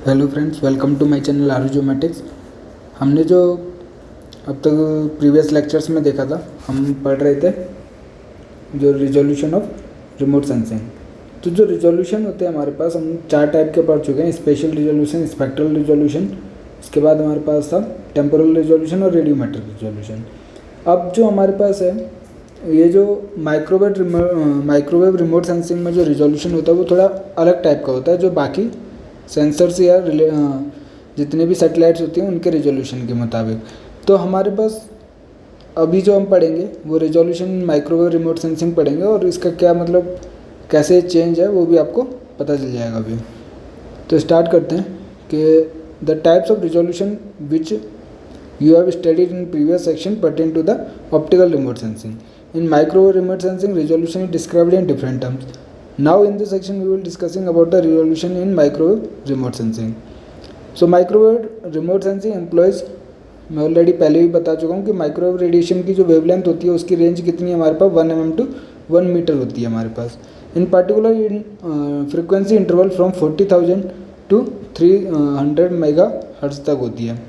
Hello friends, welcome to my channel Aaru geomatics. हमने जो अब तक प्रीवियस लेक्चर्स में देखा था, हम पढ़ रहे थे जो रिजोल्यूशन ऑफ रिमोट सेंसिंग। तो जो रिजोल्यूशन होते हैं हमारे पास, हम 4 टाइप के पढ़ चुके हैं। स्पेशल रिजोल्यूशन, स्पेक्ट्रल रिजोल्यूशन, उसके बाद हमारे पास था टेम्पोरल रिजोल्यूशन और रेडियोमेट्रिक रिजोल्यूशन। अब जो हमारे पास है, ये जो माइक्रोवेव रिमोट सेंसिंग में जो रिजोल्यूशन होता है वो थोड़ा अलग टाइप का होता है, जो बाकी सेंसर्स या जितने भी सैटेलाइट्स होती हैं उनके रिजोल्यूशन के मुताबिक। तो हमारे पास अभी जो हम पढ़ेंगे वो रिजोल्यूशन माइक्रोवेव रिमोट सेंसिंग पढ़ेंगे, और इसका क्या मतलब कैसे चेंज है वो भी आपको पता चल जाएगा अभी। तो स्टार्ट करते हैं कि the types of resolution which you have studied in previous section pertain to the optical remote sensing. In microwave remote sensing, resolution is described in different terms. Now in this section we will discussing about the resolution in microwave remote sensing. So microwave remote sensing employs, मैं already पहले भी बता चुका हूँ कि microwave radiation की जो wavelength होती है उसकी रेंज कितनी है हमारे पास, 1 mm to 1 मीटर होती है हमारे पास। In particular in frequency interval from 40,000 to 300 megahertz तक होती है।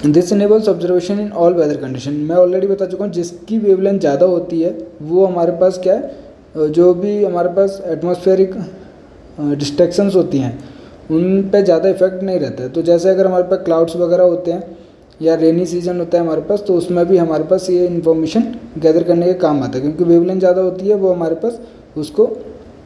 This enables observation in all weather condition. मैं ऑलरेडी बता चुका हूँ, जिसकी वेवलेंथ ज़्यादा होती है वो हमारे पास क्या है, जो भी हमारे पास एटमॉस्फेरिक डिस्ट्रैक्शंस होती हैं उन पे ज़्यादा इफेक्ट नहीं रहता है। तो जैसे अगर हमारे पास क्लाउड्स वगैरह होते हैं या रेनी सीजन होता है हमारे पास, तो उसमें भी हमारे पास ये इन्फॉर्मेशन गैदर करने के काम आता है, क्योंकि वेवलेंथ ज़्यादा होती है वो हमारे पास उसको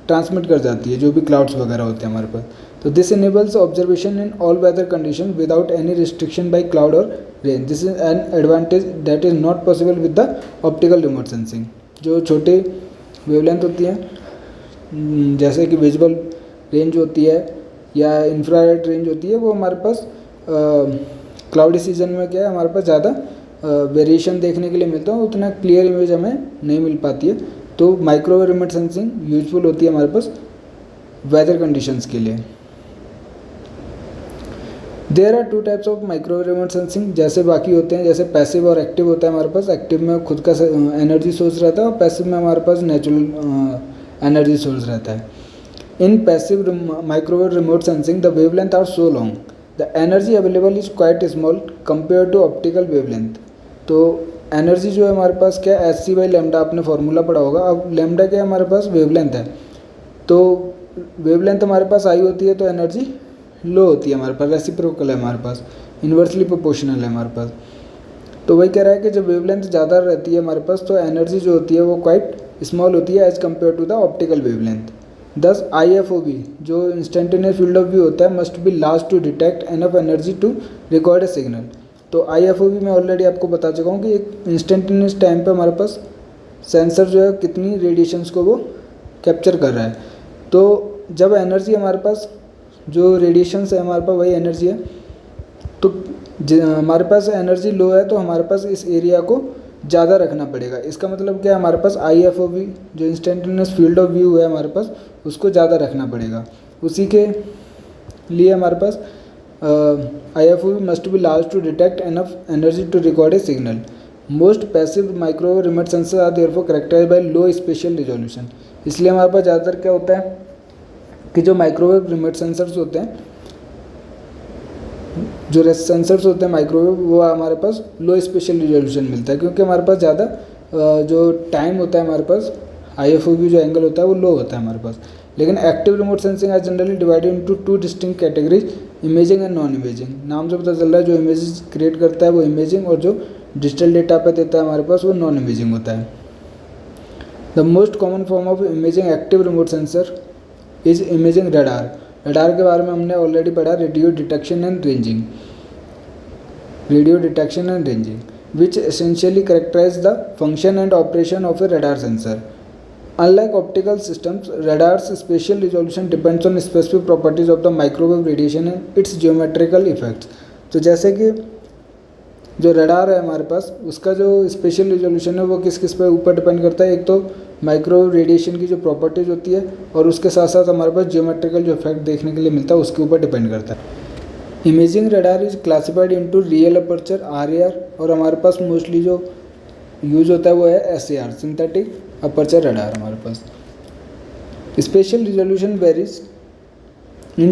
ट्रांसमिट कर जाती है, जो भी क्लाउड्स वगैरह होते हैं हमारे पास। तो this enables observation in all weather condition without any restriction by cloud और rain. This is an advantage that is not possible with the optical remote sensing. जो छोटे वेवलेंथ होती हैं, जैसे कि विजुअल रेंज होती है या इंफ्रारेड रेंज होती है, वो हमारे पास क्लाउडी सीजन में क्या है, हमारे पास ज़्यादा वेरिएशन देखने के लिए मिलता है, उतना क्लियर इमेज हमें नहीं मिल पाती है। तो माइक्रोवेव रिमोट सेंसिंग यूजफुल होती है हमारे पास वेदर कंडीशंस के लिए। There are 2 types of microwave remote sensing, जैसे बाकी होते हैं, जैसे पैसिव और एक्टिव होता है हमारे पास। एक्टिव में खुद का एनर्जी सोर्स रहता है और पैसिव में हमारे पास नेचुरल एनर्जी सोर्स रहता है। In passive microwave remote sensing the wavelength are so long the energy available is quite small compare to optical wavelength. तो एनर्जी जो है हमारे पास क्या है, एच सी बाई लेमडा, आपने फॉर्मूला पढ़ा होगा। अब लेमडा क्या है हमारे पास, वेवलेंथ है। तो वेवलेंथ हमारे पास आई होती है तो एनर्जी लो होती है हमारे पास, रेसिप्रोकल है हमारे पास, इन्वर्सली प्रोपोर्शनल है हमारे पास। तो वही कह रहा है कि जब वेवलेंथ ज़्यादा रहती है हमारे पास तो एनर्जी जो होती है वो क्वाइट स्मॉल होती है as compare to the optical wavelength. Thus IFOV जो इंस्टेंटेनियस फील्ड ऑफ व्यू होता है must be large to detect enough energy to record a signal. तो IFOV मैं ऑलरेडी आपको बता चुका हूँ कि एक इंस्टेंटेनियस टाइम पे हमारे पास सेंसर जो है कितनी रेडिएशंस को वो कैप्चर कर रहा है। तो जब एनर्जी हमारे पास जो रेडिएशंस है हमारे पास वही एनर्जी है, तो हमारे पास एनर्जी लो है तो हमारे पास इस एरिया को ज़्यादा रखना पड़ेगा। इसका मतलब क्या है, हमारे पास IFOV जो इंस्टेंटेनियस फील्ड ऑफ व्यू है हमारे पास उसको ज़्यादा रखना पड़ेगा। उसी के लिए हमारे पास IFOV must be large to detect enough energy to record a signal. Most passive microwave remote sensor are therefore characterized by low spatial resolution. इसलिए हमारे पास ज़्यादातर क्या होता है कि जो माइक्रोवेव रिमोट सेंसर्स होते हैं, जो सेंसर्स होते हैं माइक्रोवेव, वो हमारे पास लो स्पेशल रिजोल्यूशन मिलता है, क्योंकि हमारे पास ज़्यादा जो टाइम होता है हमारे पास IFOV जो एंगल होता है वो लो होता है हमारे पास। लेकिन active remote sensing are generally divided into 2 distinct categories, imaging and non imaging. नाम से पता चल रहा है जो इमेजेस क्रिएट करता है वो इमेजिंग, और जो डिजिटल डेटा पे देता है हमारे पास वो नॉन इमेजिंग होता है। The most common form of imaging active remote sensor is imaging radar. Radar के बारे में हमने ऑलरेडी पढ़ा, radio detection and ranging, which essentially characterize the function and operation of a radar sensor. Unlike optical systems, radar's spatial resolution depends on specific properties of the microwave radiation and its geometrical effects. तो जैसे कि जो radar है हमारे पास उसका जो special resolution है वो किस किस पे ऊपर डिपेंड करता है। एक तो माइक्रोवेव रेडिएशन की जो प्रॉपर्टीज होती है, और उसके साथ साथ हमारे पास जियोमेट्रिकल जो इफेक्ट देखने के लिए मिलता है उसके ऊपर डिपेंड करता है। Imaging radar is classified into real aperture RAR, और हमारे पास मोस्टली जो यूज होता है वो है SAR, सिंथेटिक अपर्चर रडार हमारे पास। Spatial resolution varies In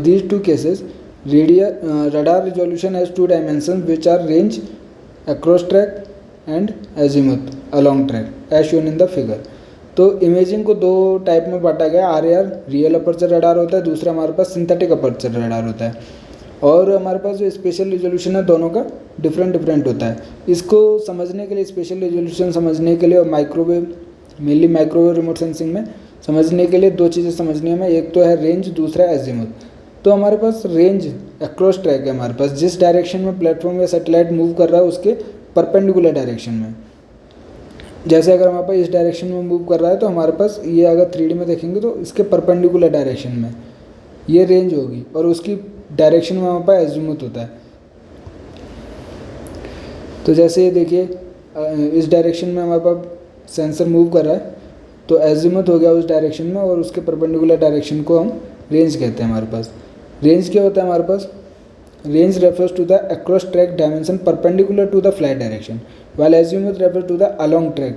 these two cases, radar resolution has two dimensions which are range across track and azimuth along track as shown in the figure. तो imaging को दो type में बांटा गया। RAR real aperture radar होता है, दूसरा हमारे पास सिंथेटिक अपर्चर रडार होता है। और हमारे पास जो स्पेशल रिजोल्यूशन है दोनों का डिफरेंट होता है। इसको समझने के लिए, स्पेशल रिजोल्यूशन समझने के लिए और microwave, mainly microwave remote sensing में समझने के लिए दो चीज़ें समझनी है हमें, एक तो है रेंज, दूसरा है एजीमुथ। तो हमारे पास रेंज अक्रॉस ट्रैक है हमारे पास, जिस डायरेक्शन में प्लेटफॉर्म या सैटेलाइट मूव कर रहा है उसके परपेंडिकुलर डायरेक्शन में। जैसे अगर हमारे पास इस डायरेक्शन में मूव कर रहा है तो हमारे पास ये अगर 3D में देखेंगे तो इसके परपेंडिकुलर डायरेक्शन में ये रेंज होगी और उसकी डायरेक्शन में हमारे पास एजीमुथ होता है। तो जैसे ये देखिए इस डायरेक्शन में हमारे पास सेंसर मूव कर रहा है तो एजीमुथ हो गया उस डायरेक्शन में और उसके परपेंडिकुलर डायरेक्शन को हम रेंज कहते हैं हमारे पास। रेंज क्या होता है हमारे पास? Range refers to the across track dimension perpendicular to the flight direction, while azimuth refers to the along track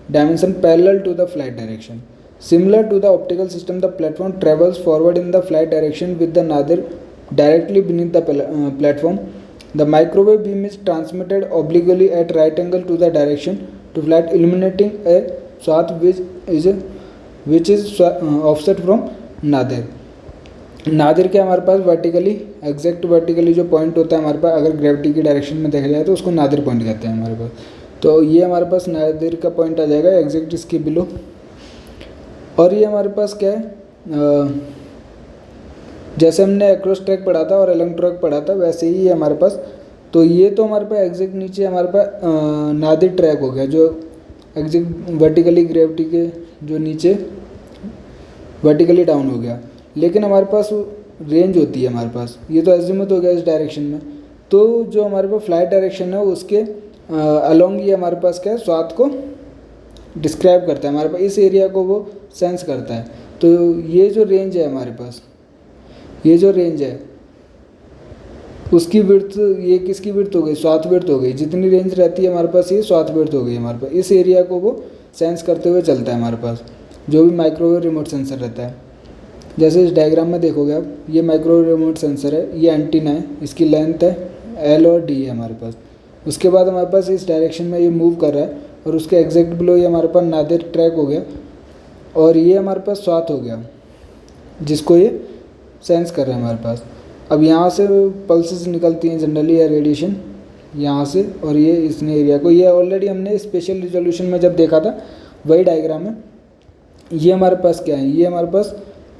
dimension parallel to the flight direction. Similar to the optical system, the platform travels forward in the flight direction with the nadir directly beneath the platform. The microwave beam is transmitted obliquely at right angle to the direction to flight, illuminating a swath which is offset from nadir. Nadir के हमारे पास vertically, exact vertically जो point होता है हमारे पास, अगर gravity की direction में देखा जाए तो उसको नादिर पॉइंट कहते हैं हमारे पास। तो ये हमारे पास नादिर का पॉइंट आ जाएगा एग्जैक्ट इसके बिलो। और ये हमारे पास क्या है, जैसे हमने अक्रॉस ट्रैक पढ़ा था और अलॉन्ग ट्रैक पढ़ा था वैसे ही है हमारे पास। तो ये तो हमारे पास एग्जैक्ट नीचे हमारे पास नादिर ट्रैक हो गया जो एग्जैक्ट वर्टिकली ग्रेविटी के जो नीचे वर्टिकली डाउन हो गया। लेकिन हमारे पास रेंज होती है हमारे पास, ये तो एजीमुथ हो गया इस डायरेक्शन में। तो जो हमारे पास फ्लाइट डायरेक्शन है उसके अलोंग ये हमारे पास क्या है, स्वाथ को डिस्क्राइब करता है हमारे पास, इस एरिया को वो सेंस करता है। तो ये जो रेंज है हमारे पास, ये जो रेंज है उसकी विड्थ, ये किसकी विड्थ हो गई? स्वाथ विड्थ हो गई। जितनी रेंज रहती है हमारे पास ये स्वाथ विड्थ हो गई हमारे पास। इस एरिया को वो सेंस करते हुए चलता है हमारे पास, जो भी माइक्रोवेव रिमोट सेंसर रहता है। जैसे इस डायग्राम में देखोगे आप, ये माइक्रोवेव रिमोट सेंसर है, ये एंटीना है, इसकी लेंथ है L और D है हमारे पास। उसके बाद हमारे पास इस डायरेक्शन में ये मूव कर रहा है और उसके एग्जैक्ट बिलो ये हमारे पास नादिर ट्रैक हो गया और ये हमारे पास स्वाथ हो गया जिसको ये सेंस कर रहा है हमारे पास। अब यहाँ से पल्सेस निकलती हैं जनरली या रेडिएशन यहाँ से, और ये इसने एरिया को, ये ऑलरेडी हमने स्पेशल रिजोल्यूशन में जब देखा था वही डायग्राम है। ये हमारे पास क्या है, ये हमारे पास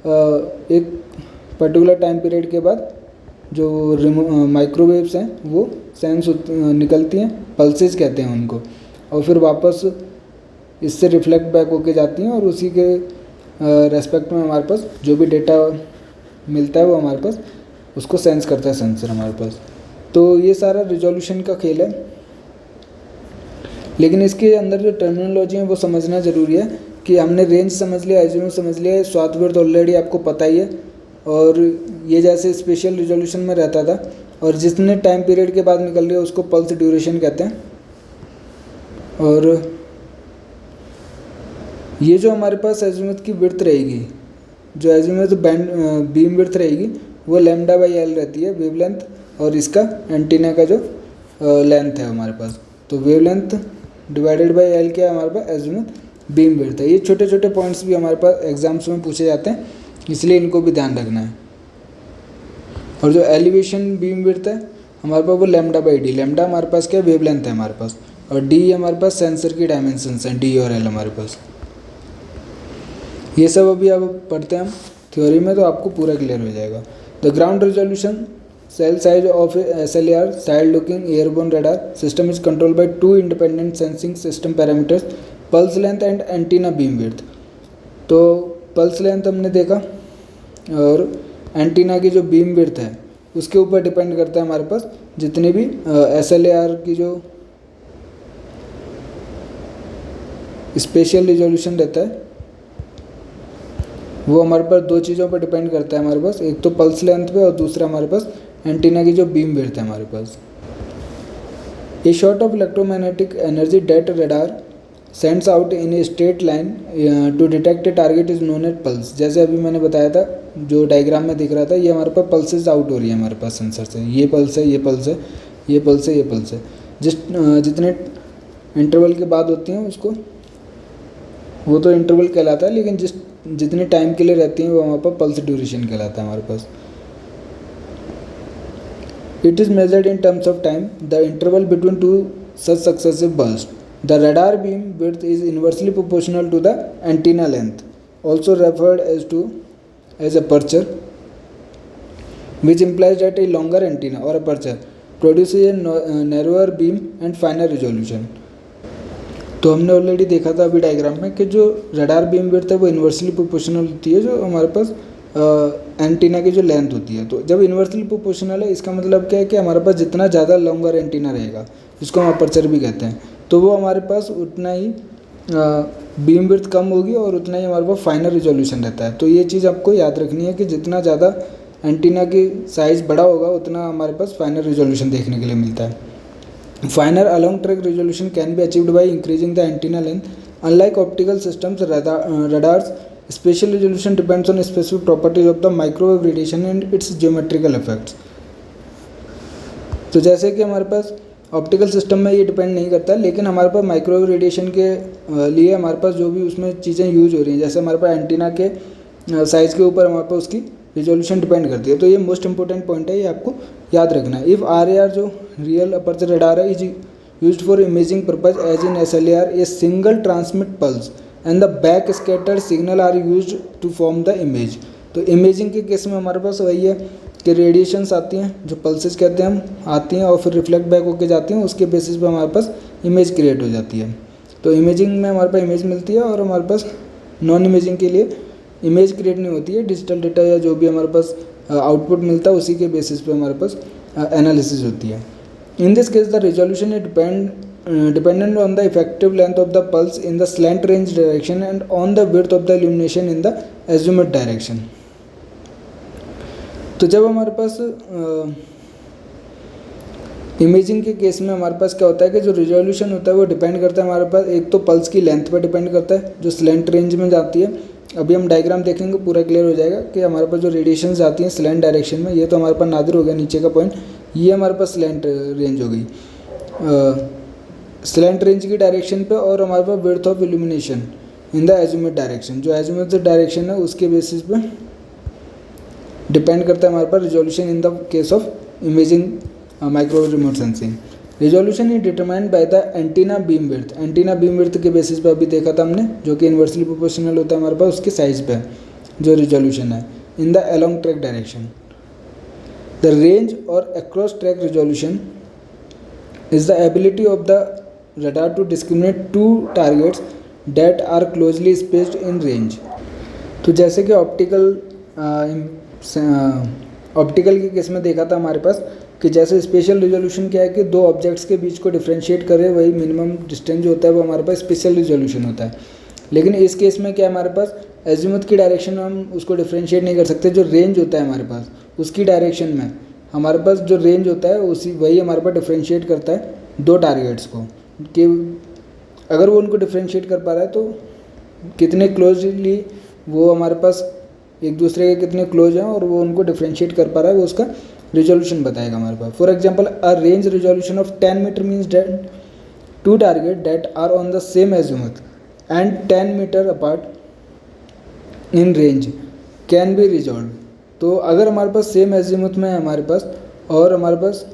एक पर्टिकुलर टाइम पीरियड के बाद जो माइक्रोवेव्स हैं वो सेंस निकलती हैं, पल्सेस कहते हैं उनको, और फिर वापस इससे रिफ्लेक्ट बैक होके जाती हैं और उसी के रेस्पेक्ट में हमारे पास जो भी डेटा मिलता है वो हमारे पास उसको सेंस करता है सेंसर हमारे पास। तो ये सारा रिजोल्यूशन का खेल है, लेकिन इसके अंदर जो टर्मिनोलॉजी है वो समझना ज़रूरी है कि हमने रेंज समझ लिया, एजीमुथ समझ लिया, स्वाथ विड्थ ऑलरेडी आपको पता ही है, और ये जैसे स्पेशल रिजोल्यूशन में रहता था और जितने टाइम पीरियड के बाद निकल रही है उसको पल्स ड्यूरेशन कहते हैं। और ये जो हमारे पास एजीमुथ की विड्थ रहेगी, जो एजीमुथ बैंड बीम विड्थ रहेगी वो λ/L रहती है वेवलेंथ, और इसका एंटीना का जो लेंथ है हमारे पास, तो वेवलेंथ डिवाइडेड बाय L क्या है हमारे पास, एजीमुथ बीम विड्थ है। ये छोटे छोटे पॉइंट्स भी हमारे पास एग्जाम्स में पूछे जाते हैं, इसलिए इनको भी ध्यान रखना है। और जो एलिवेशन बीम विड्थ है हमारे पास वो λ/D, लैम्डा हमारे पास क्या वेवलेंथ है हमारे पास, और D हमारे पास सेंसर की डायमेंशंस हैं, D और L हमारे पास। ये सब अभी अब पढ़ते हैं हम थ्योरी में, तो आपको पूरा क्लियर हो जाएगा। The ground resolution cell size of a SLAR side looking airborne radar system is controlled by two independent sensing system parameters, pulse length and antenna beam width। तो pulse length हमने देखा, और एंटीना की जो beam width है उसके ऊपर depend करता है हमारे पास जितने भी SLAR की जो स्पेशल रिजोल्यूशन रहता है वो हमारे पास दो चीज़ों पर डिपेंड करता है हमारे पास, एक तो पल्स लेंथ पे और दूसरा हमारे पास एंटीना की जो बीम विड्थ है हमारे पास। A shot of electromagnetic energy that radar sends out in a straight line to detect a target is known as pulse. जैसे अभी मैंने बताया था, जो डायग्राम में दिख रहा था, ये हमारे पास पल्सेस आउट हो रही है हमारे पास सेंसर से, ये पल्स है, ये पल्स है, ये पल्स है, ये पल्स है। जितने इंटरवल के बाद होती हैं उसको, वो तो इंटरवल कहलाता है, लेकिन जितने टाइम के लिए रहती हैं वो हमारे पास पल्स ड्यूरेशन कहलाता है हमारे पास। It is measured in terms of time the interval between two such successive burst. The radar beam width is inversely proportional to the antenna length, also referred as aperture, which implies that a longer antenna or aperture produces a narrower beam and finer resolution। तो हमने already देखा था अभी diagram में कि जो radar beam width है वो इन्वर्सली प्रोपोर्शनल होती है जो हमारे पास एंटीना की जो लेंथ होती है। तो जब इन्वर्सली प्रोपोर्शनल है, इसका मतलब क्या है कि हमारे पास जितना ज़्यादा लॉन्गर एंटीना रहेगा, जिसको हम अपर्चर भी कहते हैं, तो वो हमारे पास उतना ही बीम विड्थ कम होगी और उतना ही हमारे पास फाइनर रिजोल्यूशन रहता है। तो ये चीज़ आपको याद रखनी है कि जितना ज़्यादा एंटीना की साइज़ बड़ा होगा उतना हमारे पास फाइनर रिजोल्यूशन देखने के लिए मिलता है। फाइनर along track resolution can be achieved by increasing the antenna length. Unlike optical systems, radars special resolution depends on specific properties of the microwave radiation and it's geometrical effects. तो जैसे कि हमारे पास ऑप्टिकल सिस्टम में ये depend नहीं करता, लेकिन हमारे पास माइक्रोवेव रेडिएशन के लिए हमारे पास जो भी उसमें चीज़ें यूज हो रही हैं, जैसे हमारे पास एंटीना के साइज़ के ऊपर हमारे पास उसकी रिजोल्यूशन डिपेंड करती है। तो ये मोस्ट इंपॉर्टेंट पॉइंट है, ये आपको याद रखना है। इफ़ RAR जो रियल अपर्चर रडार है is used for imaging purpose as in SLAR, a single transmit pulse and the back scattered signal are used to form the image. तो imaging के केस में हमारे पास वही है कि रेडिएशंस आती हैं, जो पल्सेस कहते हैं हम, आती हैं और फिर रिफ्लेक्ट बैक होकर जाती हैं, उसके बेसिस पे हमारे पास इमेज क्रिएट हो जाती है। तो इमेजिंग में हमारे पास इमेज मिलती है और हमारे पास नॉन इमेजिंग के लिए इमेज क्रिएट नहीं होती है। डिजिटल डेटा या जो भी हमारे पास आउटपुट मिलता है उसी के बेसिस पे हमारे पास एनालिसिस होती है। In this case the resolution is dependent on the effective length of the pulse in the slant range direction and on the width of the illumination in the azimuth direction. तो जब हमारे पास imaging के case में हमारे पास क्या होता है कि जो रिजोल्यूशन होता है वो डिपेंड करता है हमारे पास, एक तो पल्स की लेंथ पर डिपेंड करता है जो स्लैंट रेंज में जाती है। अभी हम डायग्राम देखेंगे, पूरा क्लियर हो जाएगा कि हमारे पास जो रेडिएशंस आती हैं स्लैंट डायरेक्शन में, ये तो हमारे पास नादिर हो गया नीचे का पॉइंट, ये हमारे पास स्लैंट रेंज हो गई स्लैंट रेंज की डायरेक्शन पे, और हमारे पास width of illumination in the azimuth direction, जो एजिमुथ डायरेक्शन है उसके बेसिस पे डिपेंड करता है हमारे पास resolution in the case of imaging microwave remote sensing. Resolution is determined by the antenna beam width. Antenna beam width के basis पे अभी देखा था हमने, जो कि इन्वर्सली प्रोपोर्शनल होता है हमारे पास उसके साइज पे जो रिजोल्यूशन है in the along track direction. The range और across track resolution is the ability of the radar to discriminate two targets that are closely spaced in range. तो जैसे कि ऑप्टिकल के केस में देखा था हमारे पास कि जैसे स्पेशल रिजोल्यूशन क्या है कि दो ऑब्जेक्ट्स के बीच को डिफ्रेंशिएट करे, वही मिनिमम डिस्टेंस जो होता है वो हमारे पास स्पेशल रिजोल्यूशन होता है। लेकिन इस केस में क्या है, हमारे पास एजिमुथ की डायरेक्शन में हम उसको डिफ्रेंशिएट नहीं कर सकते, जो रेंज होता है हमारे पास उसकी डायरेक्शन में हमारे पास जो रेंज होता है वही हमारे पास डिफ्रेंशिएट करता है दो टारगेट्स को, कि अगर वो उनको डिफ्रेंशिएट कर पा रहा है तो कितने क्लोजली वो हमारे पास एक दूसरे के कितने क्लोज हैं और वो उनको डिफ्रेंशिएट कर पा रहा है, वो उसका रिजोल्यूशन बताएगा हमारे पास। For example a range resolution of 10 metre means that two target that are on the same azimuth and 10 metre apart in range can be resolve. तो अगर हमारे पास सेम एजिमुथ में है हमारे पास और हमारे पास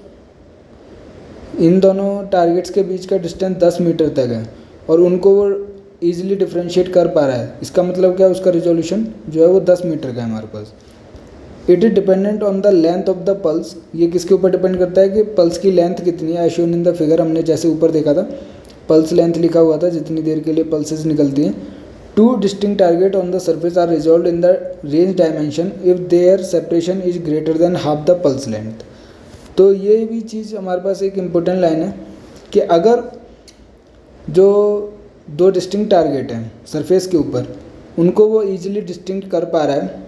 इन दोनों टारगेट्स के बीच का डिस्टेंस 10 मीटर तक है और उनको वो ईजिली डिफ्रेंशिएट कर पा रहा है, इसका मतलब क्या है, उसका रिजोल्यूशन जो है वो 10 मीटर का है हमारे पास। It is dependent on the length of the pulse. ये किसके ऊपर डिपेंड करता है कि पल्स की लेंथ कितनी है, शोन इन द फिगर, हमने जैसे ऊपर देखा था पल्स लेंथ लिखा हुआ था, जितनी देर के लिए पल्सेस निकलती हैं। Two distinct target on the surface are resolve in the range dimension if their separation is greater than half the pulse length. तो ये भी चीज़ हमारे पास एक इम्पोर्टेंट लाइन है कि अगर जो दो डिस्टिंक्ट टारगेट हैं सरफेस के ऊपर, उनको वो ईजिली डिस्टिंक्ट कर पा रहा है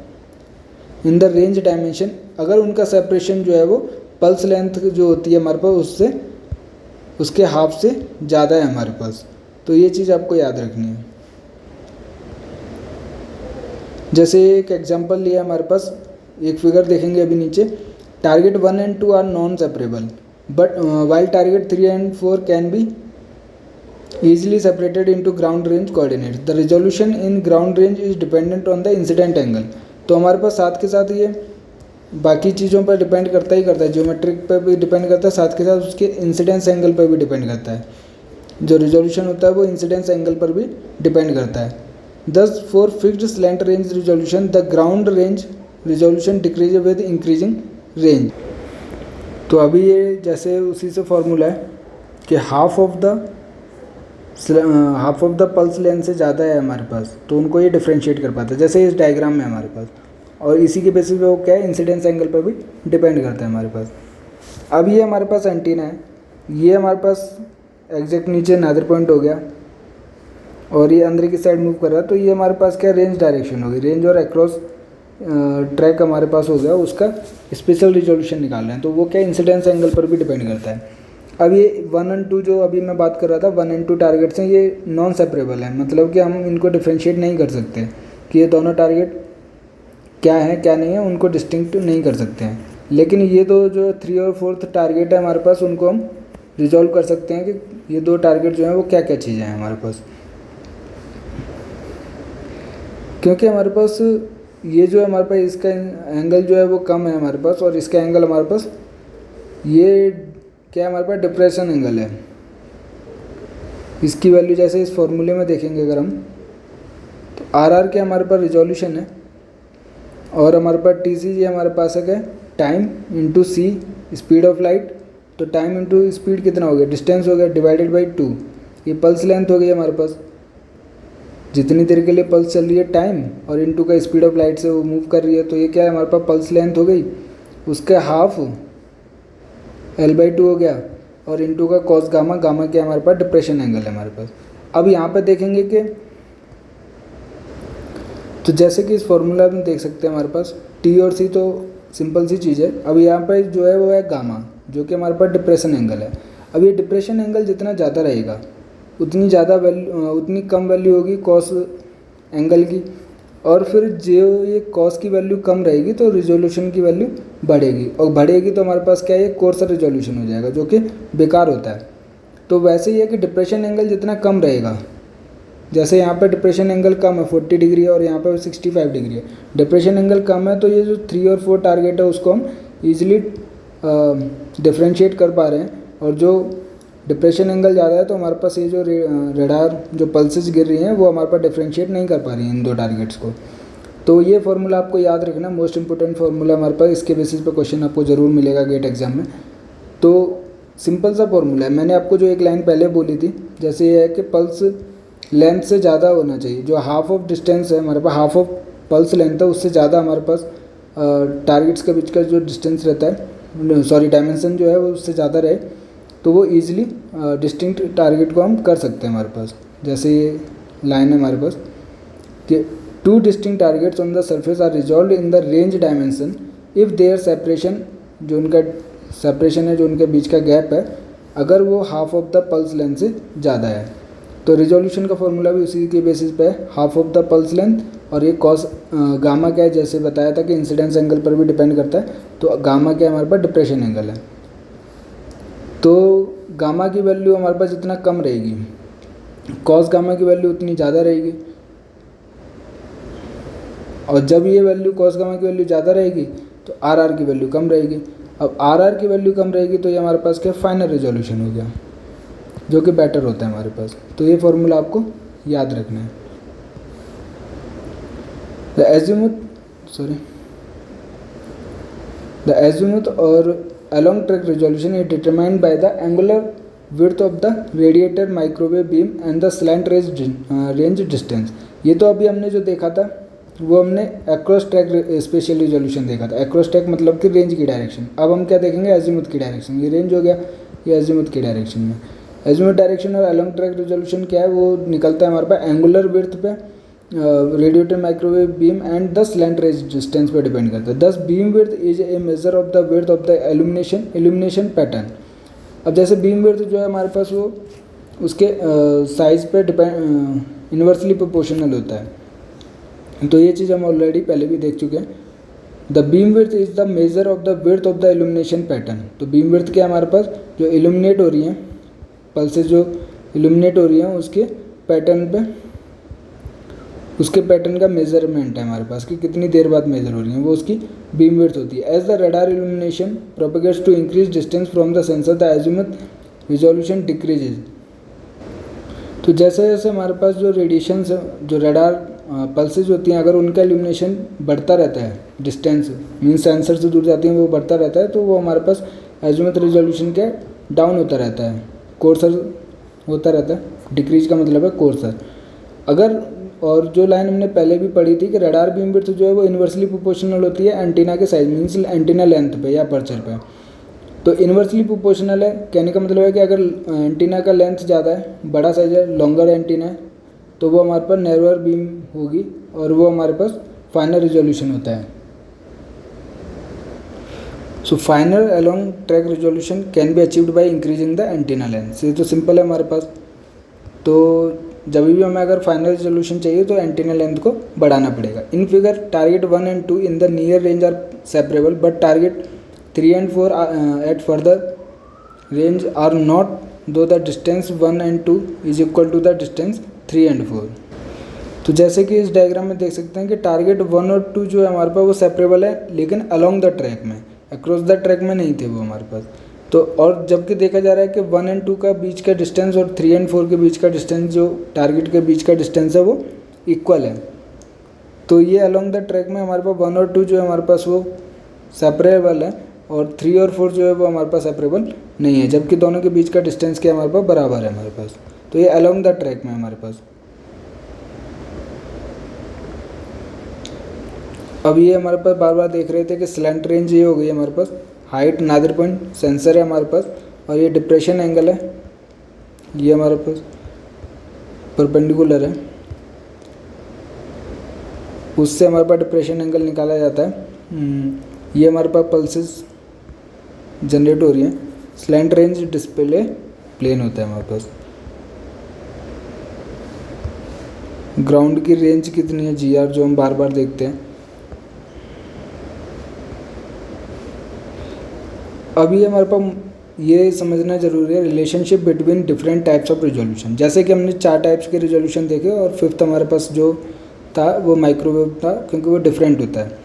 इन द रेंज डायमेंशन, अगर उनका सेपरेशन जो है वो पल्स लेंथ जो होती है हमारे पास उससे उसके हाफ से ज़्यादा है हमारे पास, तो ये चीज़ आपको याद रखनी है। जैसे एक एग्जांपल लिया हमारे पास, एक फिगर देखेंगे अभी नीचे, target 1 and 2 are non separable but while target 3 and 4 can be easily separated into ground range coordinates. The resolution in ground range is dependent on the incident angle. तो हमारे पास साथ के साथ ये बाकी चीज़ों पर डिपेंड करता ही करता है, ज्योमेट्रिक पर भी डिपेंड करता है, साथ के साथ उसके इंसिडेंस एंगल पर भी डिपेंड करता है। जो रिजोल्यूशन होता है वो इंसिडेंस एंगल पर भी डिपेंड करता है। दस for fixed slant range resolution the ground range resolution decrease with increasing range. तो अभी ये जैसे उसी से फॉर्मूला है कि half of the pulse length से ज़्यादा है हमारे पास, तो उनको ये डिफ्रेंशिएट कर पाता है, जैसे इस डायग्राम में हमारे पास। और इसी के बेसिस पे वो क्या है, इंसिडेंस एंगल पर भी डिपेंड करता है हमारे पास। अब ये हमारे पास एंटीना है, ये हमारे पास एग्जैक्ट नीचे नादर पॉइंट हो गया और ये अंदर की साइड मूव कर रहा है, तो ये हमारे पास क्या रेंज डायरेक्शन होगी, रेंज और अक्रॉस ट्रैक हमारे पास हो गया, उसका स्पेशल रिजोल्यूशन निकाल रहे हैं, तो वो क्या इंसिडेंस एंगल पर भी डिपेंड करता है। अब ये 1 and 2 जो अभी मैं बात कर रहा था, 1 and 2 टारगेट्स हैं, ये नॉन सेपरेबल है, मतलब कि हम इनको डिफ्रेंशिएट नहीं कर सकते कि ये दोनों टारगेट क्या है क्या नहीं है, उनको डिस्टिंक्ट नहीं कर सकते हैं। लेकिन ये दो जो 3 और 4th टारगेट है हमारे पास, उनको हम रिजॉल्व कर सकते हैं कि ये दो टारगेट जो हैं वो क्या क्या चीज़ें हैं हमारे पास। क्योंकि हमारे पास ये जो है हमारे पास इसका एंगल जो है वो कम है हमारे पास, और इसका एंगल हमारे पास ये क्या है, हमारे पास डिप्रेशन एंगल है। इसकी वैल्यू जैसे इस फॉर्मूले में देखेंगे अगर हम, तो आर के हमारे पास रिजोल्यूशन है, और हमारे पास टी सी जी हमारे पास है क्या, time into C speed of light. तो टाइम इंटू स्पीड कितना हो गया, डिस्टेंस हो गया, डिवाइडेड बाई 2। ये पल्स लेंथ हो गई हमारे पास, जितनी देर के लिए पल्स चल रही है टाइम, और इनटू का स्पीड ऑफ लाइट से वो मूव कर रही है, तो ये क्या है हमारे पास पल्स लेंथ हो गई, उसके हाफ L/2 हो गया, और इनटू का कॉस गामा, गामा क्या हमारे पास डिप्रेशन एंगल है हमारे पास। अब यहाँ पे देखेंगे कि तो जैसे कि इस फॉर्मूला में देख सकते हैं हमारे पास टी और सी तो सिंपल सी चीज़ है। अब यहाँ पे जो है वो है गामा, जो कि हमारे पास डिप्रेशन एंगल है। अब ये डिप्रेशन एंगल जितना ज़्यादा रहेगा उतनी ज़्यादा वैल्यू, उतनी कम वैल्यू होगी कॉस एंगल की, और फिर जो ये कॉस की वैल्यू कम रहेगी तो रिजोल्यूशन की वैल्यू बढ़ेगी, और बढ़ेगी तो हमारे पास क्या है, कोर्सर रिजोल्यूशन हो जाएगा, जो कि बेकार होता है। तो वैसे ही है कि डिप्रेशन एंगल जितना कम रहेगा, जैसे यहाँ पर डिप्रेशन एंगल कम है 40 डिग्री और यहाँ पर 65 डिग्री है, डिप्रेशन एंगल कम है, तो ये जो 3 और 4 टारगेट है उसको हम ईजिली डिफ्रेंशिएट कर पा रहे हैं। और जो डिप्रेशन एंगल ज़्यादा है तो हमारे पास ये जो रडार जो पल्सेस गिर रही हैं वो हमारे पास डिफ्रेंशिएट नहीं कर पा रही हैं इन दो टारगेट्स को। तो ये फार्मूला आपको याद रखना, मोस्ट इंपॉर्टेंट फार्मूला हमारे पास, इसके बेसिस पे क्वेश्चन आपको ज़रूर मिलेगा गेट एग्जाम में। तो सिंपल सा फार्मूला है, मैंने आपको जो एक लाइन पहले बोली थी, जैसे ये है कि पल्स लेंथ से ज़्यादा होना चाहिए, जो हाफ ऑफ डिस्टेंस है हमारे पास, हाफ ऑफ पल्स लेंथ है उससे ज़्यादा हमारे पास टारगेट्स के बीच का जो डिस्टेंस रहता है, सॉरी डायमेंशन जो है वो उससे ज़्यादा रहे, तो वो ईजिली डिस्टिंक्ट टारगेट को हम कर सकते हैं हमारे पास। जैसे ये लाइन है हमारे पास कि 2 distinct targets on the surface are resolve in the range dimension if their separation, जो उनका सेपरेशन है, जो उनके बीच का गैप है, अगर वो half of the pulse length से ज़्यादा है। तो रिजोल्यूशन का फॉर्मूला भी उसी के बेसिस पे है, half of the pulse length, और ये कॉस गामा क्या है, जैसे बताया था कि इंसिडेंस एंगल पर भी डिपेंड करता है, तो गामा क्या है हमारे पास डिप्रेशन एंगल है। तो गामा की वैल्यू हमारे पास जितना कम रहेगी, कॉस गामा की वैल्यू उतनी ज़्यादा रहेगी, और जब ये वैल्यू कॉस गामा की वैल्यू ज़्यादा रहेगी तो आर की वैल्यू कम रहेगी। अब आर की वैल्यू कम रहेगी तो ये हमारे पास क्या फाइनल रिजोल्यूशन हो गया, जो कि बेटर होता है हमारे पास। तो ये फॉर्मूला आपको याद रखना है। द एजीमुथ और along track resolution is determined by the angular width of the radiator microwave beam and the slant range distance। ये तो अभी हमने जो देखा था वो हमने across track स्पेशल रिजोल्यूशन देखा था। across track मतलब कि रेंज की डायरेक्शन। अब हम क्या देखेंगे, एजीमुथ की डायरेक्शन। ये रेंज हो गया, ये एजीमुथ की डायरेक्शन में। एजीमुथ डायरेक्शन और along track रिजोल्यूशन क्या है, वो निकलता है हमारे पास एंगुलर विड्थ पे, radiator microwave beam and the slant range distance पर डिपेंड करता है। दस beam width is a measure of the width of the illumination pattern. अब जैसे बीम विड्थ जो है हमारे पास वो उसके साइज़ पे डिपेंड इन्वर्सली प्रोपोर्शनल होता है। तो ये चीज़ हम ऑलरेडी पहले भी देख चुके हैं। The beam width is the measure of the width of the illumination pattern. तो बीम विड्थ क्या है हमारे पास, जो इल्यूमिनेट हो रही हैं पल्सेस जो इल्यूमिनेट हो रही हैं उसके पैटर्न पे, उसके पैटर्न का मेजरमेंट है हमारे पास कि कितनी देर बाद मेजर हो रही हैं, वो उसकी बीम विड्थ होती है। As the radar illumination propagates to increase distance from the sensor the azimuth resolution decreases. तो जैसे जैसे हमारे पास जो रेडिएशन जो रडार पल्सेज होती हैं, अगर उनका इल्यूमिनेशन बढ़ता रहता है, डिस्टेंस मीन्स सेंसर से दूर जाती हैं वो बढ़ता रहता है, तो वो हमारे पास एजिमुथ रिजोल्यूशन क्या डाउन होता रहता है, कोर्सर होता रहता है। डिक्रीज का मतलब है कोर्सर। अगर और जो लाइन हमने पहले भी पढ़ी थी कि रडार बीम विड्थ जो है वो इन्वर्सली प्रोपोर्शनल होती है एंटीना के साइज मीन्स एंटीना लेंथ पे या अपर्चर पे। तो इन्वर्सली प्रोपोर्शनल है कहने का मतलब है कि अगर एंटीना का लेंथ ज़्यादा है, बड़ा साइज है, लॉन्गर एंटीना है, तो वो हमारे पास नैरोअर बीम होगी और वो हमारे पास फाइनल रिजोल्यूशन होता है। So final along track resolution can be achieved by increasing the antenna length. ये तो सिंपल है हमारे पास। तो जब भी हमें अगर फाइनल रिजोल्यूशन चाहिए तो एंटीना लेंथ को बढ़ाना पड़ेगा। In figure target 1 and 2 in the near range are separable but target 3 and 4 at further range are not, though the distance 1 and 2 is equal to the distance 3 and 4। तो जैसे कि इस diagram में देख सकते हैं कि टारगेट 1 और 2 जो है हमारे पास वो सेपरेबल है, लेकिन अलोंग द ट्रैक में, अक्रॉस द ट्रैक में नहीं थे वो हमारे पास। तो और जबकि देखा जा रहा है कि 1 and 2 का बीच का डिस्टेंस और 3 and 4 के बीच का डिस्टेंस, जो टारगेट के बीच का डिस्टेंस है वो इक्वल है। तो ये अलोंग द ट्रैक में हमारे पास 1 और 2 जो है हमारे पास वो सेपरेबल है और 3 और 4 जो है वो हमारे पास सेपरेबल नहीं है, जबकि दोनों के बीच का डिस्टेंस क्या हमारे पास बराबर है हमारे पास। तो ये अलोंग द ट्रैक में हमारे पास। अब ये हमारे पास बार बार देख रहे थे कि स्लैंट रेंज ये हो गई हमारे पास, हाइट नादर पॉइंट सेंसर है हमारे पास, और ये डिप्रेशन एंगल है, ये हमारे पास परपेंडिकुलर है, उससे हमारे पास डिप्रेशन एंगल निकाला जाता है। ये हमारे पास पल्सेस जनरेट हो रही हैं। स्लैंट रेंज डिस्प्ले प्लेन होता है हमारे पास। ग्राउंड की रेंज कितनी है, GR, जो हम बार बार देखते हैं। अभी हमारे पास ये समझना जरूरी है relationship between different types of resolution. जैसे कि हमने 4 टाइप्स के रिजोल्यूशन देखे और 5th हमारे पास जो था वो माइक्रोवेव था, क्योंकि वो डिफरेंट होता है।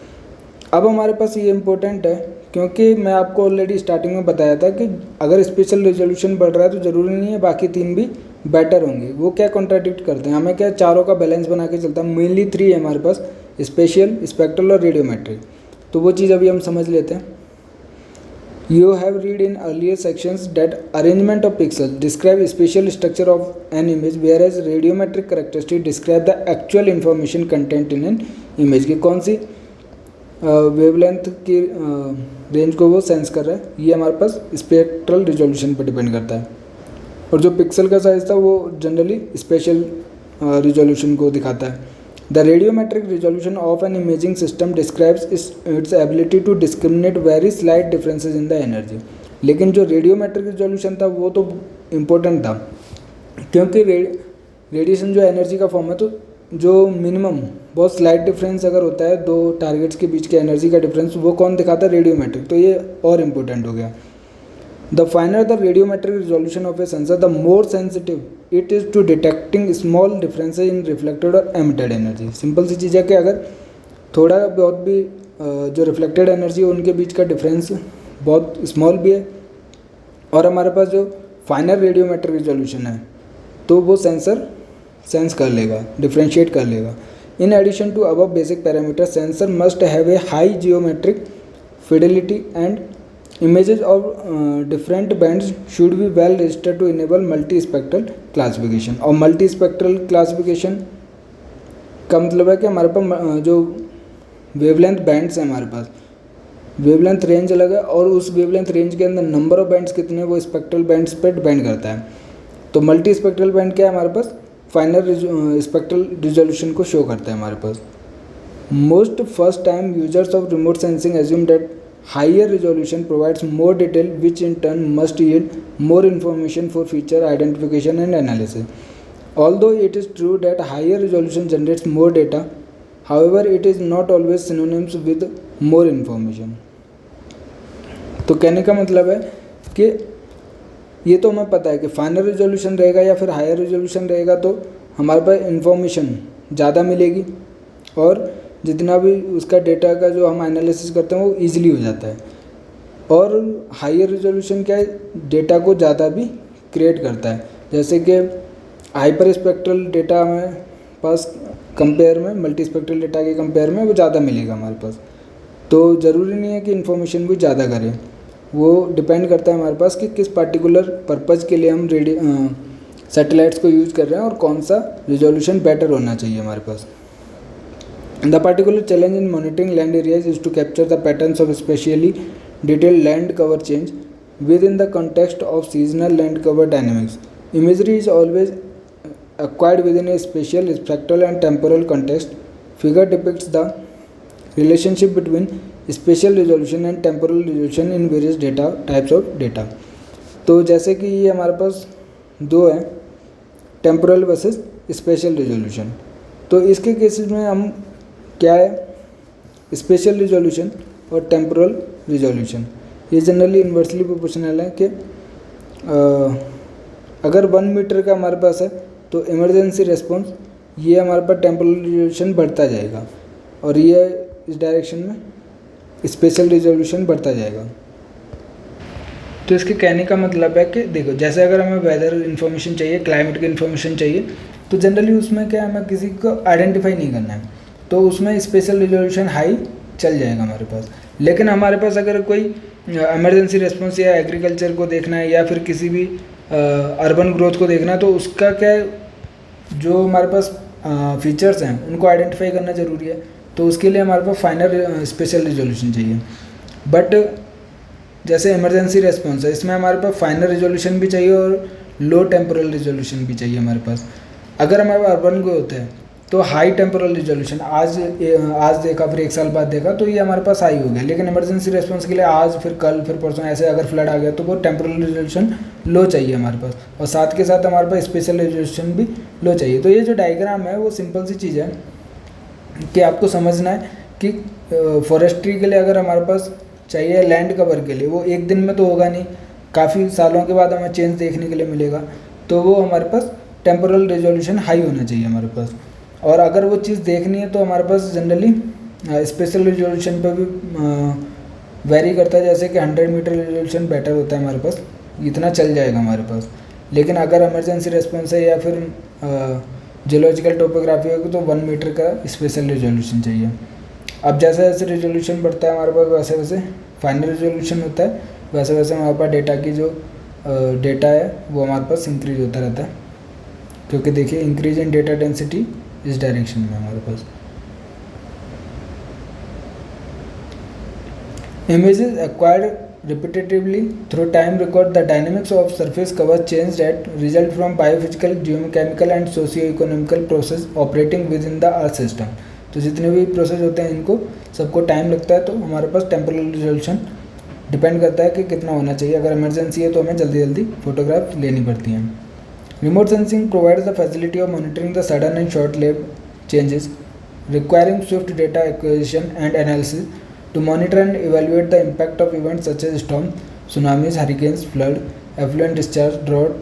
अब हमारे पास ये इम्पोर्टेंट है क्योंकि मैं आपको ऑलरेडी स्टार्टिंग में बताया था कि अगर स्पेशल रिजोल्यूशन बढ़ रहा है तो ज़रूरी नहीं है बाकी 3 भी बेटर होंगे। वो क्या कॉन्ट्राडिक्ट करते हैं, हमें क्या चारों का बैलेंस बना के चलता है। मेनली 3 है हमारे पास, स्पेशल, स्पेक्ट्रल और रेडियोमेट्रिक। तो वो चीज़ अभी हम समझ लेते हैं। You have read in earlier sections that arrangement of pixels describe spatial structure of an image, whereas radiometric characteristics describe the actual information content in an image। की कौन सी वेवलेंथ की रेंज को वो सेंस कर रहा है, ये हमारे पास स्पेक्ट्रल रिजोल्यूशन पर डिपेंड करता है। और जो पिक्सल का साइज था वो जनरली स्पेशल रिजोल्यूशन को दिखाता है। The radiometric resolution of an imaging system describes its ability to discriminate very slight differences in the energy। लेकिन जो रेडियोमेट्रिक रिजोल्यूशन था वो तो इम्पोर्टेंट था क्योंकि रेडिएशन जो एनर्जी का फॉर्म है, तो जो मिनिमम बहुत स्लाइट डिफरेंस अगर होता है दो टारगेट्स के बीच के एनर्जी का डिफरेंस, वो कौन दिखाता है, रेडियोमेट्रिक। तो ये और इम्पोर्टेंट हो गया। The finer the radiometric resolution of a sensor, the more sensitive it is to detecting small differences in reflected और emitted energy। सिंपल सी चीज़ है कि अगर थोड़ा बहुत भी जो रिफ्लेक्टेड एनर्जी है उनके बीच का डिफरेंस बहुत स्मॉल भी है और हमारे पास जो फाइनल रेडियोमेट्रिक रिजोल्यूशन है तो वो सेंसर सेंस कर लेगा, डिफ्रेंशिएट कर लेगा। In addition to above basic parameter, sensor must have a high geometric fidelity and images of different bands should be well registered to enable multispectral classification। और multispectral classification का मतलब है कि हमारे पास जो वेवलेंथ बैंड्स हैं, हमारे पास वेवलेंथ रेंज अलग है और उस वेवलेंथ रेंज के अंदर नंबर ऑफ बैंड्स कितने हैं वो स्पेक्ट्रल बैंड्स पर डिपेंड करता है। तो मल्टी स्पेक्ट्रल बैंड क्या है हमारे पास, फाइनल स्पेक्ट्रल रिजोल्यूशन को शो करता है हमारे पास। Most first time users of remote sensing assume that higher resolution provides more detail, which in turn must yield more information for feature identification and analysis. Although it is true that higher resolution generates more data, however, it is not always synonymous with more information. तो कहने का मतलब है कि ये तो हमें पता है कि फाइनल रेजोल्यूशन रहेगा या फिर हायर रेजोल्यूशन रहेगा तो हमारे पास इंफॉर्मेशन ज़्यादा मिलेगी और जितना भी उसका डेटा का जो हम एनालिसिस करते हैं वो ईजिली हो जाता है। और हायर रेजोल्यूशन क्या है, डेटा को ज़्यादा भी क्रिएट करता है, जैसे कि हाइपर स्पेक्ट्रल डेटा हमें पास कंपेयर में मल्टी स्पेक्ट्रल डेटा के कंपेयर में वो ज़्यादा मिलेगा हमारे पास। तो ज़रूरी नहीं है कि इन्फॉर्मेशन भी ज़्यादा करें, वो डिपेंड करता है हमारे पास कि किस पार्टिकुलर पर्पज़ के लिए हम सैटेलाइट्स को यूज़ कर रहे हैं और कौन सा रिजोल्यूशन बेटर होना चाहिए हमारे पास। The particular challenge in monitoring land areas is to capture the patterns of spatially detailed land cover change within the context of seasonal land cover dynamics. Imagery is always acquired within a spatial, spectral and temporal context. Figure depicts the relationship between spatial resolution and temporal resolution in various data types of data. तो जैसे कि ये हमारे पास दो है, temporal versus special resolution. तो इसके cases में हम क्या है, स्पेशल रिजोल्यूशन और टेम्पोरल रिजोल्यूशन ये जनरली इन्वर्सली प्रोपोर्शनल है कि अगर 1 मीटर का हमारे पास है तो इमरजेंसी रेस्पॉन्स ये हमारे पास टेम्पोरल रिजोल्यूशन बढ़ता जाएगा और ये इस डायरेक्शन में स्पेशल रिजोल्यूशन बढ़ता जाएगा। तो इसके कहने का मतलब है कि देखो, जैसे अगर हमें वेदर इन्फॉर्मेशन चाहिए, क्लाइमेट की इन्फॉर्मेशन चाहिए, तो जनरली उसमें क्या हमें किसी को आइडेंटिफाई नहीं करना है, तो उसमें स्पेशल रिजोल्यूशन हाई चल जाएगा हमारे पास। लेकिन हमारे पास अगर कोई इमरजेंसी रेस्पॉन्स या एग्रीकल्चर को देखना है या फिर किसी भी अर्बन ग्रोथ को देखना है, तो उसका क्या जो हमारे पास फीचर्स हैं उनको आइडेंटिफाई करना ज़रूरी है। तो उसके लिए हमारे पास फाइनल स्पेशल रिजोल्यूशन चाहिए। बट जैसे इमरजेंसी रेस्पॉन्स है, इसमें हमारे पास फाइनल रिजोल्यूशन भी चाहिए और लो टेम्पोरल रिजोल्यूशन भी चाहिए हमारे पास। अगर हमारे पास अर्बन ग्रोथ है तो हाई टेम्पोरल रिजोल्यूशन आज देखा फिर 1 साल बाद देखा तो ये हमारे पास हाई हो गया। लेकिन इमरजेंसी रेस्पॉन्स के लिए आज फिर कल फिर परसों ऐसे अगर फ्लड आ गया तो वो टेम्पोरल रिजोल्यूशन लो चाहिए हमारे पास, और साथ के साथ हमारे पास स्पेशल रिजोल्यूशन भी लो चाहिए। तो ये जो डायग्राम है वो सिंपल सी चीज़ है कि आपको समझना है कि फॉरेस्ट्री के लिए अगर हमारे पास चाहिए लैंड कवर के लिए, वो एक दिन में तो होगा नहीं, काफ़ी सालों के बाद हमें चेंज देखने के लिए मिलेगा। तो वो हमारे पास टेम्पोरल रिजोल्यूशन हाई होना चाहिए हमारे पास। और अगर वो चीज़ देखनी है तो हमारे पास जनरली स्पेशल रिजोल्यूशन पे भी वेरी करता है, जैसे कि 100 मीटर रिजोल्यूशन बेटर होता है हमारे पास, इतना चल जाएगा हमारे पास। लेकिन अगर इमरजेंसी रेस्पॉन्स है या फिर जियोलॉजिकल टोपोग्राफी होगी तो 1 मीटर का स्पेशल रिजोल्यूशन चाहिए। अब जैसे जैसे रिजोल्यूशन बढ़ता है हमारे पास वैसे वैसे फाइनल रिजोल्यूशन होता है, वैसे वैसे हमारे पास डेटा की जो डेटा है वो हमारे पास इंक्रीज होता रहता है, क्योंकि देखिए इंक्रीज इन डेटा डेंसिटी इस डायरेक्शन में हमारे पास। Images acquired repetitively through time record the dynamics of surface cover change that result from biophysical, geochemical and socio-economical process operating within the earth system. तो जितने भी प्रोसेस होते हैं इनको सबको टाइम लगता है, तो हमारे पास टेम्पोरल रिजोल्यूशन डिपेंड करता है कि कितना होना चाहिए। अगर इमरजेंसी है तो हमें जल्दी जल्दी फोटोग्राफ लेनी पड़ती हैं। Remote sensing provides the facility of monitoring the sudden and short lived changes requiring Swift data acquisition and analysis to monitor and evaluate the impact of events such as storm, tsunamis, hurricanes, flood, effluent discharge, drought,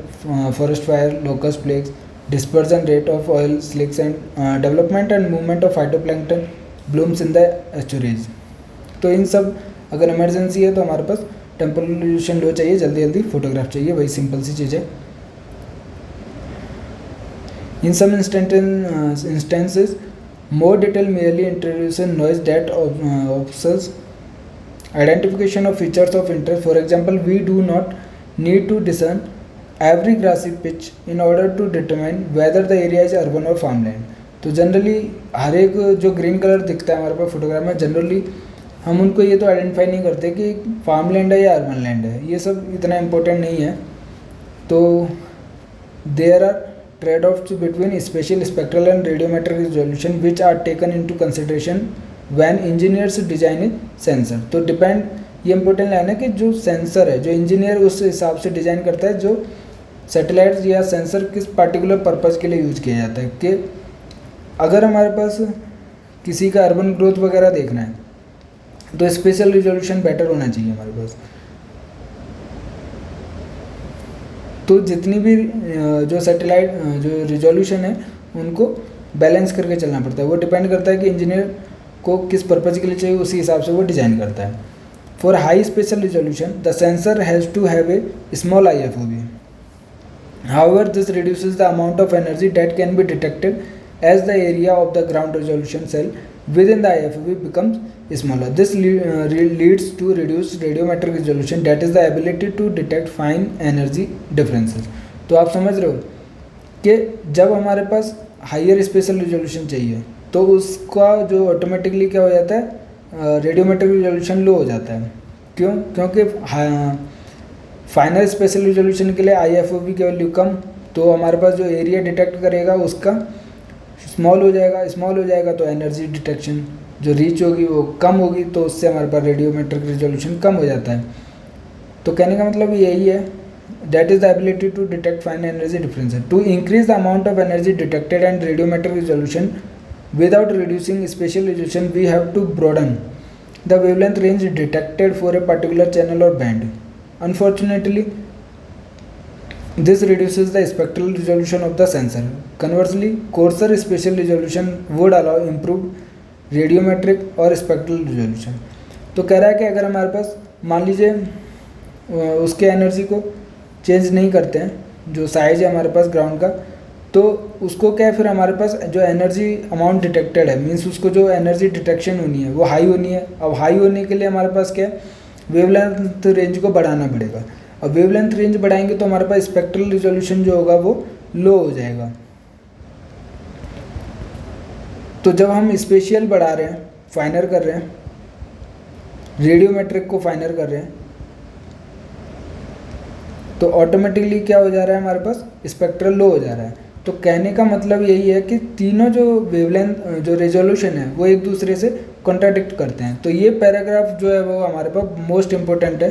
forest fire, locust plagues, dispersion rate of oil slicks and development and movement of phytoplankton blooms in the estuaries. तो इन सब अगर emergency है तो हमारे पास temporal resolution लो चाहिए, जल्दी जल्दी photograph चाहिए, वही सिंपल सी चीज़ है। In some instances more detail merely introduces noise that obscures identification of features of interest. For example, we do not need to discern every grassy pitch in order to determine whether the area is urban or farmland. तो generally हर एक जो green colour दिखता है हमारे पास photograph में, generally हम उनको ये तो आइडेंटिफाई नहीं करते कि फार्म लैंड है या अर्बन लैंड है, ये सब इतना इम्पोर्टेंट नहीं है। तो there are trade-offs between spatial, spectral and radiometric resolution which are taken into consideration when engineers design a sensor. तो डिपेंड ये इंपॉर्टेंट लाइन है कि जो सेंसर है, जो इंजीनियर उस हिसाब से डिज़ाइन करता है जो सैटेलाइट्स या सेंसर किस पार्टिकुलर पर्पज़ के लिए यूज किया जाता है। कि अगर हमारे पास किसी का अर्बन ग्रोथ वगैरह देखना है तो स्पेशल रिजोल्यूशन बेटर होना चाहिए हमारे पास। तो जितनी भी जो सैटेलाइट जो रिजोल्यूशन है उनको बैलेंस करके चलना पड़ता है। वो डिपेंड करता है कि इंजीनियर को किस पर्पज़ के लिए चाहिए, उसी हिसाब से वो डिज़ाइन करता है। For high spatial resolution the sensor has to have a small IFOV. However, this reduces the amount of energy that can be detected as the area of the ground resolution cell within the IFOV becomes smaller. This leads to reduced radiometric resolution, that is the ability to detect fine energy differences. तो आप समझ रहे हो कि जब हमारे पास higher special resolution चाहिए तो उसका जो ऑटोमेटिकली क्या हो जाता है, रेडियोमेट्रिक रिजोल्यूशन लो हो जाता है। क्यों? क्योंकि फाइनल स्पेशल रिजोल्यूशन के लिए IFOV की वैल्यू कम, तो हमारे पास जो एरिया डिटेक्ट करेगा उसका स्मॉल हो जाएगा। स्मॉल हो जाएगा तो एनर्जी डिटेक्शन जो रीच होगी वो कम होगी, तो उससे हमारे पास रेडियोमेट्रिक रिजोल्यूशन कम हो जाता है। तो कहने का मतलब यही है, that is the ability to detect fine energy differences. To increase the amount of energy detected and radiometric resolution without reducing spatial resolution we have to broaden the wavelength range detected for a particular channel और band. Unfortunately, this reduces the spectral resolution of the sensor. Conversely, coarser spatial resolution would allow improved radiometric और spectral resolution. तो कह रहा है कि अगर हमारे पास मान लीजिए उसके एनर्जी को चेंज नहीं करते हैं, जो साइज है हमारे पास ग्राउंड का, तो उसको क्या है, फिर हमारे पास जो एनर्जी अमाउंट डिटेक्टेड है, मीन्स उसको जो एनर्जी डिटेक्शन होनी है वो हाई होनी है। अब हाई होने के लिए हमारे पास क्या है, वेवलेंथ रेंज को बढ़ाना पड़ेगा। अब वेवलेंथ रेंज बढ़ाएंगे तो हमारे पास स्पेक्ट्रल रिजोल्यूशन जो होगा वो लो हो जाएगा। तो जब हम स्पेशियल बढ़ा रहे हैं, फाइनर कर रहे हैं, रेडियोमेट्रिक को फाइनर कर रहे हैं, तो ऑटोमेटिकली क्या हो जा रहा है, हमारे पास स्पेक्ट्रल लो हो जा रहा है। तो कहने का मतलब यही है कि तीनों जो वेवलेंथ जो रेजोल्यूशन है वो एक दूसरे से कॉन्ट्राडिक्ट करते हैं। तो ये पैराग्राफ जो है वो हमारे पास मोस्ट इम्पोर्टेंट है,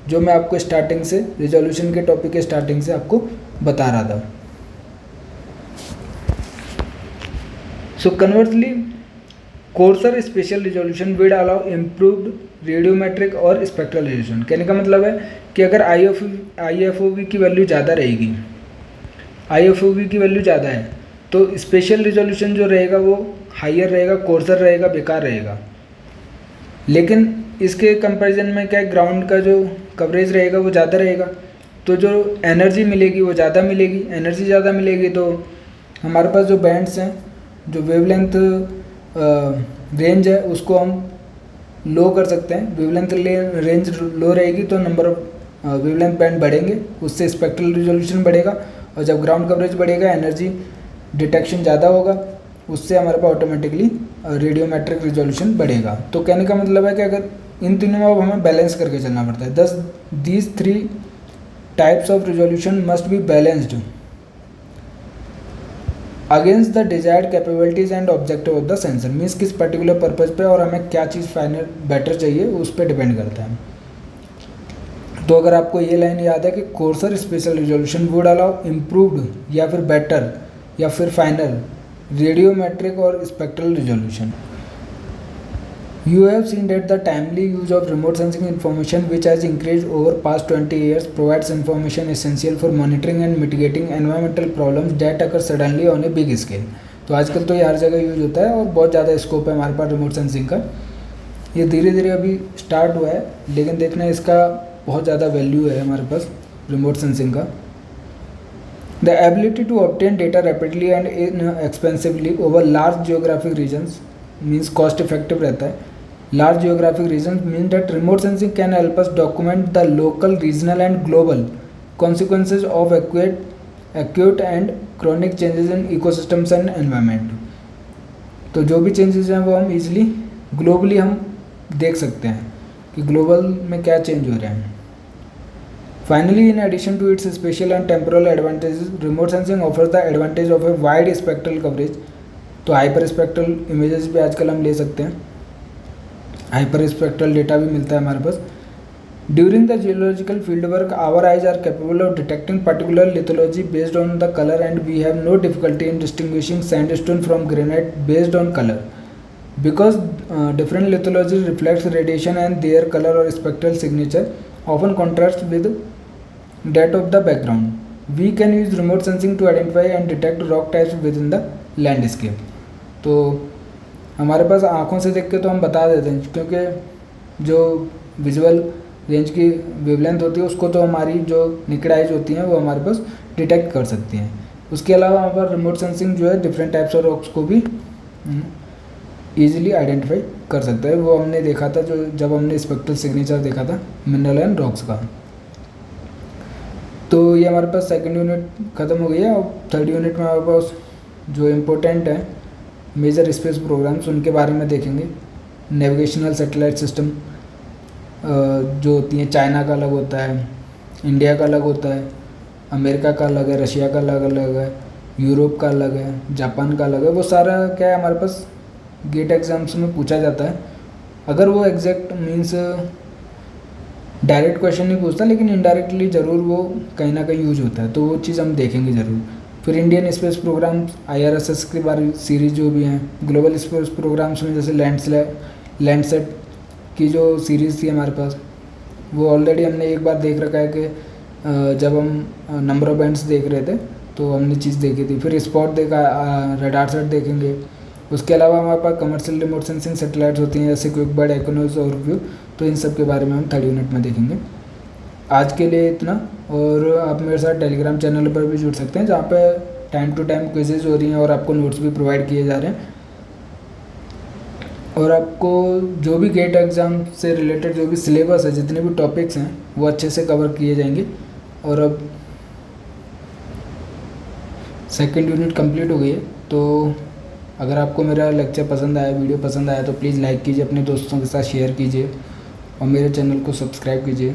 जो मैं आपको स्टार्टिंग से रेजोल्यूशन के टॉपिक के स्टार्टिंग से आपको बता रहा था। सो कन्वर्सली कोर्सर स्पेशल रिजोल्यूशन विड अलाउ इम्प्रूव्ड रेडियोमेट्रिक और स्पेक्ट्रल रिजोल्यूशन। कहने का मतलब है कि अगर IFOV की वैल्यू ज़्यादा रहेगी, IFOV की वैल्यू ज़्यादा है, तो स्पेशल रिजोल्यूशन जो रहेगा वो हाइयर रहेगा, कोर्सर रहेगा, बेकार रहेगा। लेकिन इसके कंपैरिजन में क्या, ग्राउंड का जो कवरेज रहेगा वो ज़्यादा रहेगा, तो जो एनर्जी मिलेगी वो ज़्यादा मिलेगी। एनर्जी ज़्यादा मिलेगी तो हमारे पास जो बैंड्स हैं, जो वेवलेंथ रेंज है उसको हम लो कर सकते हैं। वेवलेंथ रेंज लो रहेगी तो नंबर ऑफ वेवलेंथ बैंड बढ़ेंगे, उससे स्पेक्ट्रल रिजोल्यूशन बढ़ेगा, और जब ग्राउंड कवरेज बढ़ेगा एनर्जी डिटेक्शन ज़्यादा होगा, उससे हमारे पास ऑटोमेटिकली रेडियोमेट्रिक रिजोल्यूशन बढ़ेगा। तो कहने का मतलब है कि अगर इन तीनों में अब हमें बैलेंस करके चलना पड़ता है। दस these 3 types of resolution must be balanced against the desired capabilities and objective of the sensor. Means किस पर्टिकुलर पर्पज़ पे और हमें क्या चीज़ फाइनल बेटर चाहिए उस पर डिपेंड करता है। तो अगर आपको ये लाइन याद है कि courser special resolution would allow improved या फिर बेटर या फिर फाइनल रेडियोमेट्रिक और spectral resolution. You have seen that the timely use of remote sensing information, which has increased over past 20 years, provides information essential for monitoring and mitigating environmental problems that occur suddenly on a big scale. तो आजकल तो ये हर जगह use होता है और बहुत ज़्यादा स्कोप है हमारे पास रिमोट सेंसिंग का। ये धीरे धीरे अभी स्टार्ट हुआ है, लेकिन देखना इसका बहुत ज़्यादा वैल्यू है हमारे पास रिमोट सेंसिंग का। The ability to obtain data rapidly and inexpensively over large geographic regions means cost effective रहता है। Large geographic regions mean that remote sensing can help us document the local, regional and global consequences of acute and chronic changes in ecosystems and environment. तो जो भी changes हैं वो हम easily globally हम देख सकते हैं कि global में क्या चेंज हो रहे हैं। Finally, in addition to its spatial and temporal advantages, remote sensing offers the advantage of a wide spectral coverage. तो हाइपर स्पेक्ट्रल इमेजेस भी आजकल हम ले सकते हैं, हाइपर स्पेक्ट्रल डेटा भी मिलता है हमारे पास। During the geological fieldwork, our eyes are capable of detecting particular lithology based on the color, and we have no difficulty in distinguishing sandstone from granite based on color. Because different lithology reflects radiation and their color or spectral signature often contrasts with that of the background. We can use remote sensing to identify and detect rock types within the landscape. तो हमारे पास आँखों से देख के तो हम बता देते हैं, क्योंकि जो विजुअल रेंज की वेवलेंथ होती है उसको तो हमारी जो निकड आइज होती हैं वो हमारे पास डिटेक्ट कर सकती हैं। उसके अलावा हमारे पास रिमोट सेंसिंग जो है डिफरेंट टाइप्स ऑफ रॉक्स को भी ईजिली आइडेंटिफाई कर सकता है। वो हमने देखा था जो जब हमने स्पेक्ट्रल सिग्नेचर देखा था मिनरल एंड रॉक्स का। तो ये हमारे पास सेकंड यूनिट ख़त्म हो गई है। और थर्ड यूनिट में हमारे पास जो इम्पोर्टेंट है मेजर स्पेस प्रोग्राम्स उनके बारे में देखेंगे। नेविगेशनल सैटेलाइट सिस्टम जो होती हैं, चाइना का अलग होता है, इंडिया का अलग होता है, अमेरिका का अलग है, रशिया का अलग अलग है, यूरोप का अलग है, जापान का अलग है। वो सारा क्या है हमारे पास गेट एग्ज़ाम्स में पूछा जाता है। अगर वो एग्जैक्ट मीन्स डायरेक्ट क्वेश्चन नहीं पूछता, लेकिन इनडायरेक्टली ज़रूर वो कहीं ना कहीं यूज होता है, तो वो चीज़ हम देखेंगे ज़रूर। फिर इंडियन स्पेस प्रोग्राम्स IRSS के बारे सीरीज़ जो भी हैं, ग्लोबल स्पेस प्रोग्राम्स में जैसे लैंडसेट की जो सीरीज़ थी हमारे पास, वो ऑलरेडी हमने एक बार देख रखा है कि जब हम नंबर ऑफ बैंड्स देख रहे थे तो हमने चीज़ देखी थी। फिर स्पॉट देखा, रडार सेट देखेंगे। उसके अलावा हमारे पास कमर्शियल रिमोट सेंसिंग सैटेलाइट्स होती हैं जैसे क्विकबर्ड, इकोनॉस और व्यू, तो इन सब के बारे में हम थर्ड यूनिट में देखेंगे। आज के लिए इतना, और आप मेरे साथ टेलीग्राम चैनल पर भी जुड़ सकते हैं जहाँ पे टाइम टू टाइम क्विजेज़ हो रही हैं और आपको नोट्स भी प्रोवाइड किए जा रहे हैं। और आपको जो भी गेट एग्ज़ाम से रिलेटेड जो भी सिलेबस है, जितने भी टॉपिक्स हैं वो अच्छे से कवर किए जाएंगे। और अब सेकंड यूनिट कंप्लीट हो गई है, तो अगर आपको मेरा लेक्चर पसंद आया, वीडियो पसंद आया, तो प्लीज़ लाइक कीजिए, अपने दोस्तों के साथ शेयर कीजिए और मेरे चैनल को सब्सक्राइब कीजिए।